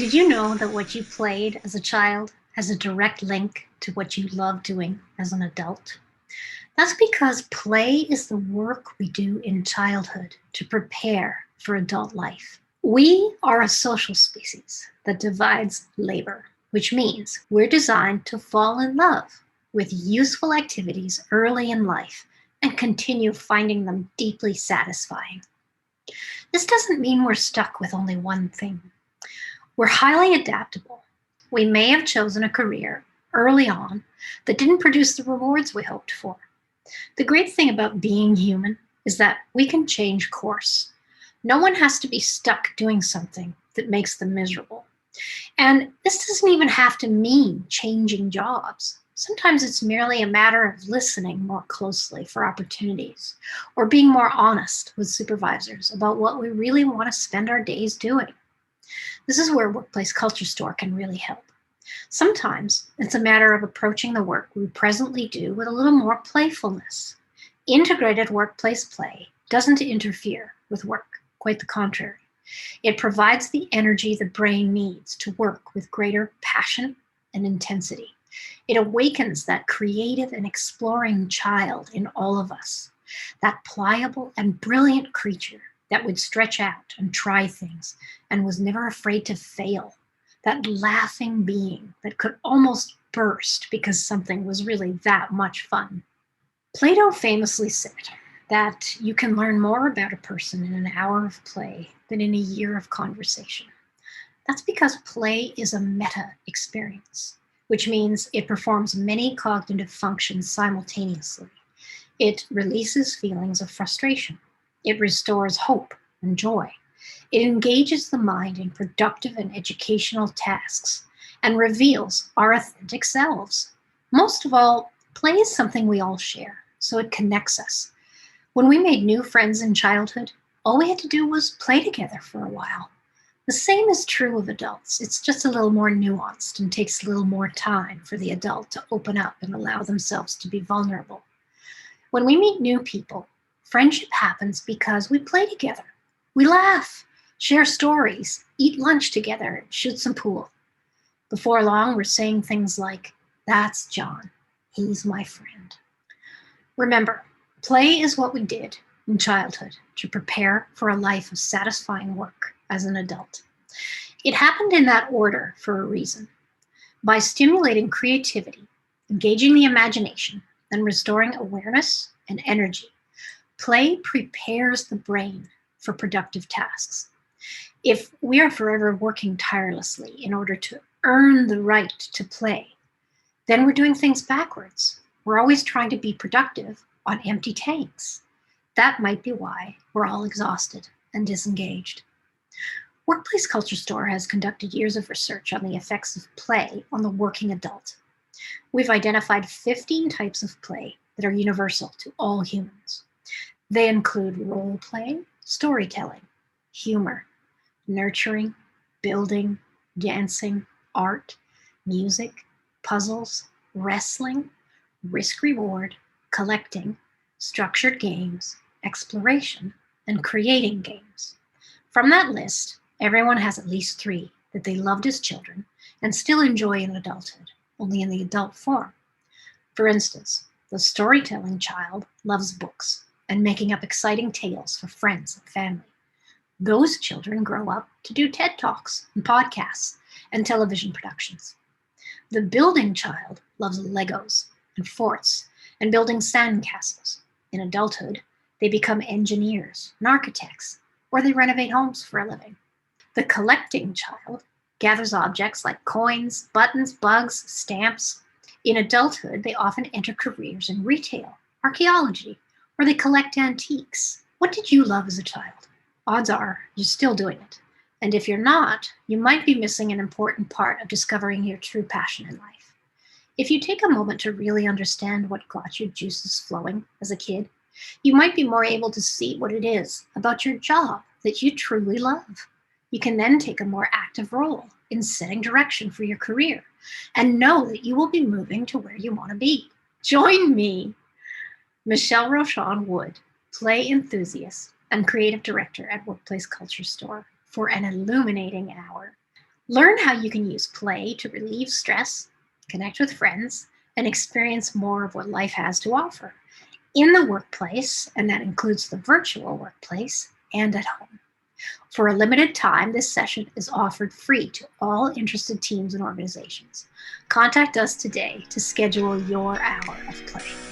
Did you know that what you played as a child has a direct link to what you love doing as an adult? That's because play is the work we do in childhood to prepare for adult life. We are a social species that divides labor, which means we're designed to fall in love with useful activities early in life and continue finding them deeply satisfying. This doesn't mean we're stuck with only one thing. We're highly adaptable. We may have chosen a career early on that didn't produce the rewards we hoped for. The great thing about being human is that we can change course. No one has to be stuck doing something that makes them miserable. And this doesn't even have to mean changing jobs. Sometimes it's merely a matter of listening more closely for opportunities or being more honest with supervisors about what we really want to spend our days doing. This is where Workplace Culture Store can really help. Sometimes it's a matter of approaching the work we presently do with a little more playfulness. Integrated workplace play doesn't interfere with work, quite the contrary. It provides the energy the brain needs to work with greater passion and intensity. It awakens that creative and exploring child in all of us, that pliable and brilliant creature that would stretch out and try things and was never afraid to fail, that laughing being that could almost burst because something was really that much fun. Plato famously said that you can learn more about a person in an hour of play than in a year of conversation. That's because play is a meta experience, which means it performs many cognitive functions simultaneously. It releases feelings of frustration. It restores hope and joy. It engages the mind in productive and educational tasks and reveals our authentic selves. Most of all, play is something we all share, so it connects us. When we made new friends in childhood, all we had to do was play together for a while. The same is true of adults. It's just a little more nuanced and takes a little more time for the adult to open up and allow themselves to be vulnerable. When we meet new people, friendship happens because we play together. We laugh, share stories, eat lunch together, and shoot some pool. Before long, we're saying things like, "That's John. He's my friend." Remember, play is what we did in childhood to prepare for a life of satisfying work as an adult. It happened in that order for a reason. By stimulating creativity, engaging the imagination, and restoring awareness and energy, play prepares the brain for productive tasks. If we are forever working tirelessly in order to earn the right to play, then we're doing things backwards. We're always trying to be productive on empty tanks. That might be why we're all exhausted and disengaged. Workplace Culture Store has conducted years of research on the effects of play on the working adult. We've identified 15 types of play that are universal to all humans. They include role play, storytelling, humor, nurturing, building, dancing, art, music, puzzles, wrestling, risk-reward, collecting, structured games, exploration, and creating games. From that list, everyone has at least 3 that they loved as children and still enjoy in adulthood, only in the adult form. For instance, the storytelling child loves books and making up exciting tales for friends and family. Those children grow up to do TED Talks and podcasts and television productions. The building child loves Legos and forts and building sandcastles. In adulthood, they become engineers and architects, or they renovate homes for a living. The collecting child gathers objects like coins, buttons, bugs, stamps. In adulthood, they often enter careers in retail, archaeology, or they collect antiques. What did you love as a child? Odds are you're still doing it. And if you're not, you might be missing an important part of discovering your true passion in life. If you take a moment to really understand what got your juices flowing as a kid, you might be more able to see what it is about your job that you truly love. You can then take a more active role in setting direction for your career and know that you will be moving to where you want to be. Join me, Michelle Rochon-Wood, play enthusiast and creative director at Workplace Culture Store, for an illuminating hour. Learn how you can use play to relieve stress, connect with friends, and experience more of what life has to offer in the workplace, and that includes the virtual workplace, and at home. For a limited time, this session is offered free to all interested teams and organizations. Contact us today to schedule your hour of play.